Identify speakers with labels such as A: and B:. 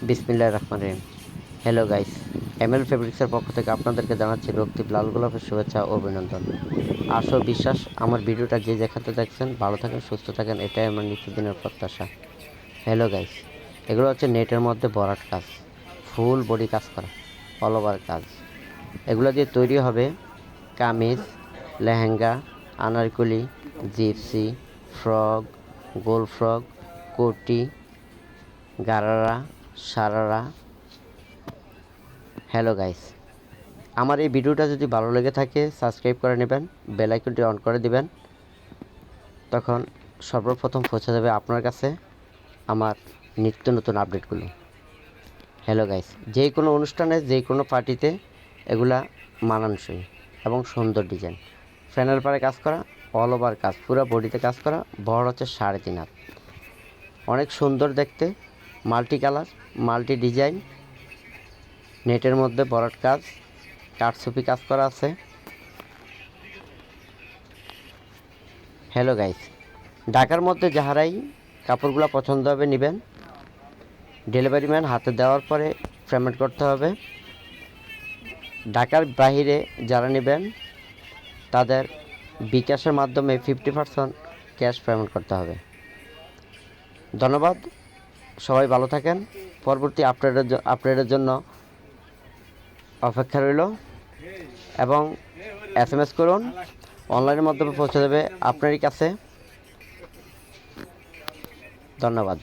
A: বিসমিল্লাহির রহমানির রহিম। Hello guys, ML ফেব্রিক্সের পক্ষ থেকে আপনাদেরকে জানাচ্ছি রক্তিম লাল গোলাপের শুভেচ্ছা ও অভিনন্দন। আশা ও বিশ্বাস আমার ভিডিওটা যে যেখানে দেখছেন ভালো থাকেন, সুস্থ থাকেন, এটাই আমার নিত্যদিনের প্রত্যাশা। হ্যালো গাইস, এগুলো হচ্ছে নেটের মধ্যে ভরাট কাজ, ফুল বডি কাজ করা, অল ওভার কাজ। এগুলো দিয়ে তৈরি হবে কামিজ, লেহেঙ্গা, আনারকলি, জিপসি, ফ্রক, গোল ফ্রক, কোটি, গারারা, সারারা। হ্যালো গাইস, আমার এই ভিডিওটা যদি ভালো লেগে থাকে সাবস্ক্রাইব করে নেবেন, বেল আইকনটি অন করে দিবেন, তখন সর্বপ্রথম পৌঁছে যাবে আপনার কাছে আমার নিত্য নতুন আপডেটগুলো। হ্যালো গাইস, যে কোনো অনুষ্ঠানে যে কোনো পার্টিতে এগুলা মানানসই এবং সুন্দর ডিজাইন। ফ্যানের পারে কাজ করা, অল ওভার কাজ, পুরো বডিতে কাজ করা, বড় হচ্ছে 3.5 হাত। অনেক সুন্দর দেখতে, মাল্টি কালার, মাল্টি ডিজাইন, নেটের মধ্যে ভরাট কাজ, কাঠছুপি কাজ করা আছে। হ্যালো গাইস, ঢাকার মধ্যে যাহারাই কাপড়গুলো পছন্দ হবে নেবেন। ডেলিভারি ম্যান হাতে দেওয়ার পরে পেমেন্ট করতে হবে। ঢাকার বাইরে যারা নেবেন তাদের বিকাশের মাধ্যমে 50% ক্যাশ পেমেন্ট করতে হবে। ধন্যবাদ, সবাই ভালো থাকেন। পরবর্তী আপডেটের জন্য অপেক্ষা রইল এবং SMS করুন, অনলাইনের মাধ্যমে পৌঁছে দেবে আপনারই কাছে। ধন্যবাদ।